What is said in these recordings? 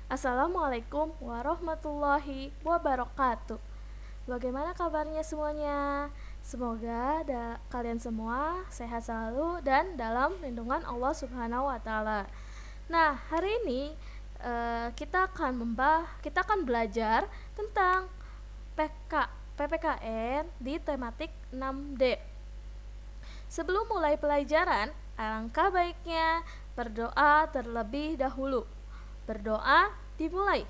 Assalamualaikum warahmatullahi wabarakatuh. Bagaimana kabarnya semuanya? Semoga kalian semua sehat selalu dan dalam lindungan Allah Subhanahu wa taala. Nah, hari ini kita akan belajar tentang PPKN di tematik 6D. Sebelum mulai pelajaran, alangkah baiknya berdoa terlebih dahulu. Berdoa dimulai.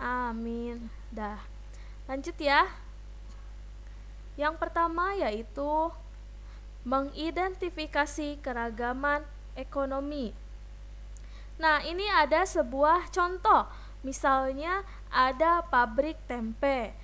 Amin. Dah. Lanjut ya. Yang pertama yaitu mengidentifikasi keragaman ekonomi. Nah, ini ada sebuah contoh. Misalnya ada pabrik tempe.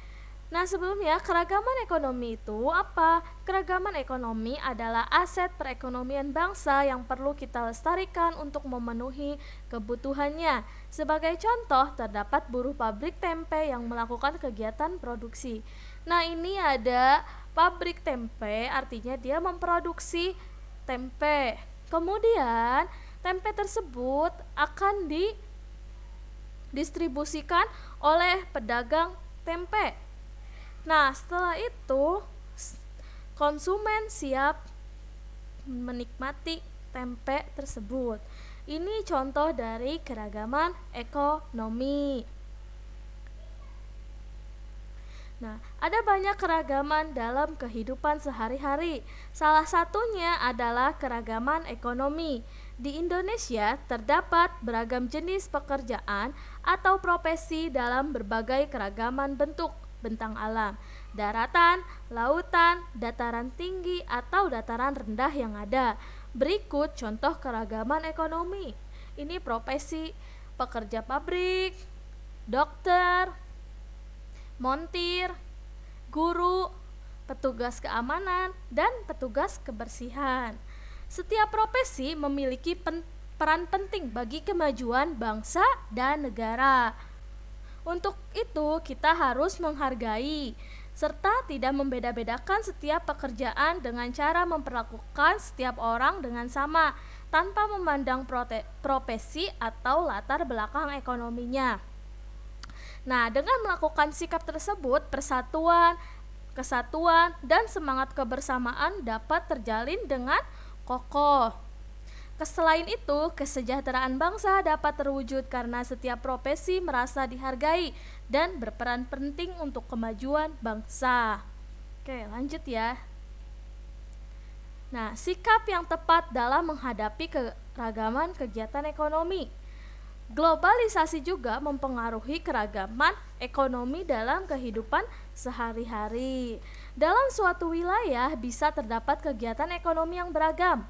Nah, sebelumnya keragaman ekonomi itu apa? Keragaman ekonomi adalah aset perekonomian bangsa yang perlu kita lestarikan untuk memenuhi kebutuhannya. Sebagai contoh, terdapat buruh pabrik tempe yang melakukan kegiatan produksi. Nah, ini ada pabrik tempe, artinya dia memproduksi tempe. Kemudian, tempe tersebut akan didistribusikan oleh pedagang tempe. Nah, setelah itu konsumen siap menikmati tempe tersebut. Ini contoh dari keragaman ekonomi. Nah, ada banyak keragaman dalam kehidupan sehari-hari. Salah satunya adalah keragaman ekonomi. Di Indonesia terdapat beragam jenis pekerjaan atau profesi dalam berbagai keragaman bentuk bentang alam, daratan, lautan, dataran tinggi, atau dataran rendah yang ada. Berikut contoh keragaman ekonomi. Ini profesi: pekerja pabrik, dokter, montir, guru, petugas keamanan, dan petugas kebersihan. Setiap profesi memiliki peran penting bagi kemajuan bangsa dan negara. Untuk itu, kita harus menghargai serta tidak membeda-bedakan setiap pekerjaan dengan cara memperlakukan setiap orang dengan sama, tanpa memandang profesi atau latar belakang ekonominya. Nah, dengan melakukan sikap tersebut, persatuan, kesatuan, dan semangat kebersamaan dapat terjalin dengan kokoh. Selain itu, kesejahteraan bangsa dapat terwujud karena setiap profesi merasa dihargai dan berperan penting untuk kemajuan bangsa. Oke, lanjut ya. Nah, sikap yang tepat dalam menghadapi keragaman kegiatan ekonomi. Globalisasi juga mempengaruhi keragaman ekonomi dalam kehidupan sehari-hari. Dalam suatu wilayah bisa terdapat kegiatan ekonomi yang beragam.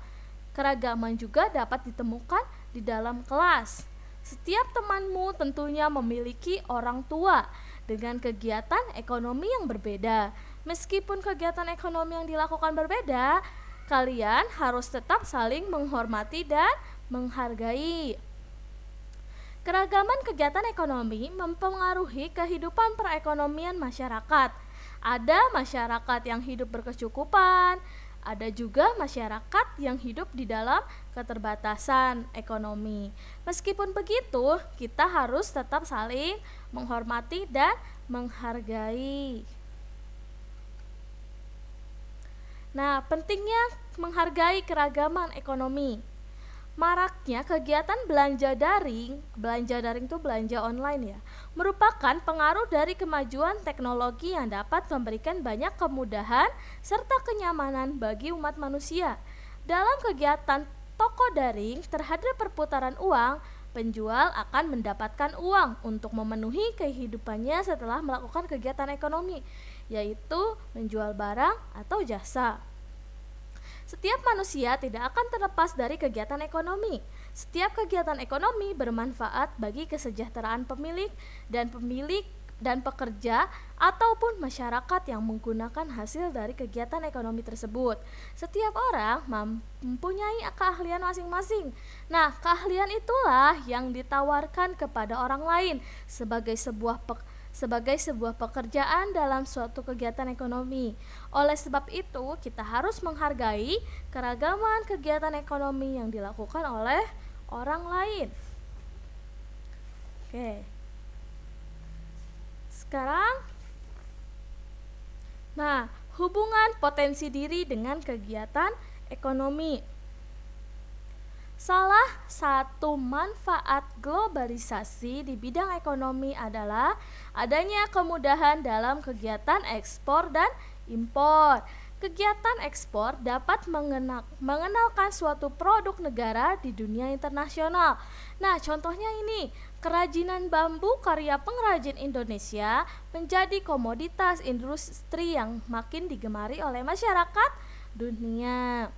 Keragaman juga dapat ditemukan di dalam kelas. Setiap temanmu tentunya memiliki orang tua dengan kegiatan ekonomi yang berbeda. Meskipun kegiatan ekonomi yang dilakukan berbeda, kalian harus tetap saling menghormati dan menghargai. Keragaman kegiatan ekonomi mempengaruhi kehidupan perekonomian masyarakat. Ada masyarakat yang hidup berkecukupan, ada juga masyarakat yang hidup di dalam keterbatasan ekonomi. Meskipun begitu, kita harus tetap saling menghormati dan menghargai. Nah, pentingnya menghargai keragaman ekonomi. Maraknya kegiatan belanja daring itu belanja online ya, merupakan pengaruh dari kemajuan teknologi yang dapat memberikan banyak kemudahan serta kenyamanan bagi umat manusia. Dalam kegiatan toko daring terhadap perputaran uang, penjual akan mendapatkan uang untuk memenuhi kehidupannya setelah melakukan kegiatan ekonomi, yaitu menjual barang atau jasa. Setiap manusia tidak akan terlepas dari kegiatan ekonomi. Setiap kegiatan ekonomi bermanfaat bagi kesejahteraan pemilik dan pekerja ataupun masyarakat yang menggunakan hasil dari kegiatan ekonomi tersebut. Setiap orang mempunyai keahlian masing-masing. Nah, keahlian itulah yang ditawarkan kepada orang lain sebagai sebuah sebagai sebuah pekerjaan dalam suatu kegiatan ekonomi. Oleh sebab itu, kita harus menghargai keragaman kegiatan ekonomi yang dilakukan oleh orang lain. Oke. Sekarang, hubungan potensi diri dengan kegiatan ekonomi. Salah satu manfaat globalisasi di bidang ekonomi adalah adanya kemudahan dalam kegiatan ekspor dan impor. Kegiatan ekspor dapat mengenalkan suatu produk negara di dunia internasional. Nah, contohnya ini, kerajinan bambu karya pengrajin Indonesia menjadi komoditas industri yang makin digemari oleh masyarakat dunia.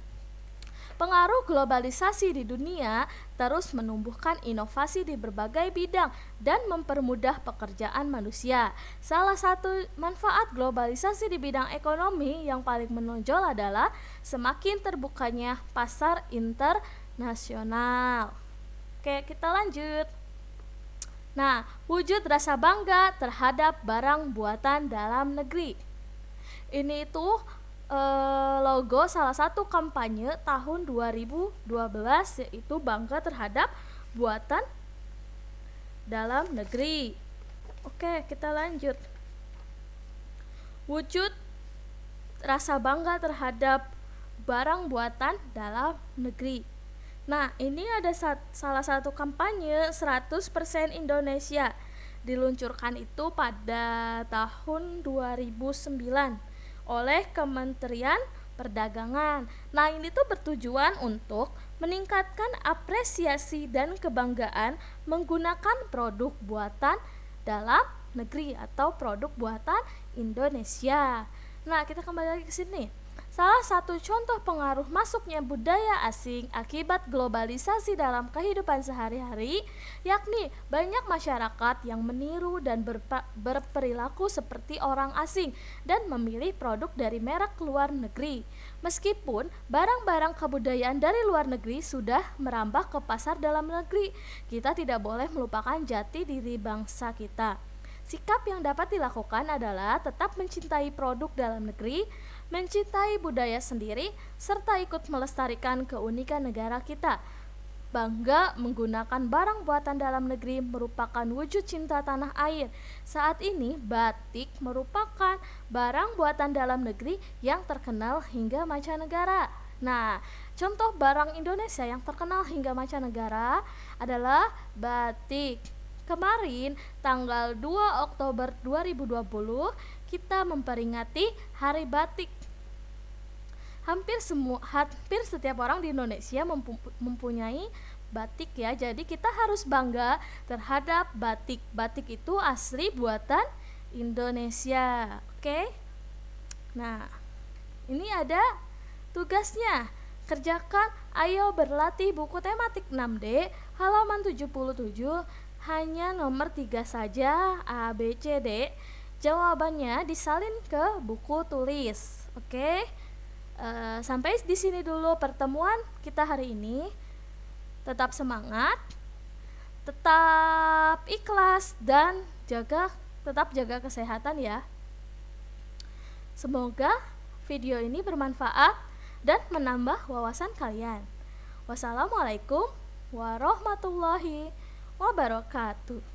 Pengaruh globalisasi di dunia terus menumbuhkan inovasi di berbagai bidang dan mempermudah pekerjaan manusia. Salah satu manfaat globalisasi di bidang ekonomi yang paling menonjol adalah semakin terbukanya pasar internasional. Oke, kita lanjut. Nah, wujud rasa bangga terhadap barang buatan dalam negeri. Ini tuh logo salah satu kampanye tahun 2012, yaitu bangga terhadap buatan dalam negeri. Oke, kita lanjut. Wujud rasa bangga terhadap barang buatan dalam negeri. Nah, ini ada salah satu kampanye 100% Indonesia. Diluncurkan itu pada tahun 2009 oleh Kementerian Perdagangan. Nah, ini tuh bertujuan untuk meningkatkan apresiasi dan kebanggaan menggunakan produk buatan dalam negeri atau produk buatan Indonesia. Nah, kita kembali lagi ke sini. Salah satu contoh pengaruh masuknya budaya asing akibat globalisasi dalam kehidupan sehari-hari, yakni banyak masyarakat yang meniru dan berperilaku seperti orang asing dan memilih produk dari merek luar negeri. Meskipun barang-barang kebudayaan dari luar negeri sudah merambah ke pasar dalam negeri, kita tidak boleh melupakan jati diri bangsa kita. Sikap yang dapat dilakukan adalah tetap mencintai produk dalam negeri, mencintai budaya sendiri, serta ikut melestarikan keunikan negara kita. Bangga menggunakan barang buatan dalam negeri merupakan wujud cinta tanah air. Saat ini, batik merupakan barang buatan dalam negeri yang terkenal hingga mancanegara. Nah, contoh barang Indonesia yang terkenal hingga mancanegara adalah batik. Kemarin, tanggal 2 Oktober 2020, kita memperingati Hari Batik. Hampir setiap orang di Indonesia mempunyai batik ya. Jadi kita harus bangga terhadap batik. Batik itu asli buatan Indonesia. Oke? Nah, ini ada tugasnya. Kerjakan ayo berlatih buku tematik 6D halaman 77. Hanya nomor 3 saja, A, B, C, D. Jawabannya disalin ke buku tulis. Oke? Sampai di sini dulu pertemuan kita hari ini. Tetap semangat, tetap ikhlas, dan tetap jaga kesehatan ya. Semoga video ini bermanfaat dan menambah wawasan kalian. Wassalamualaikum warahmatullahi wabarakatuh.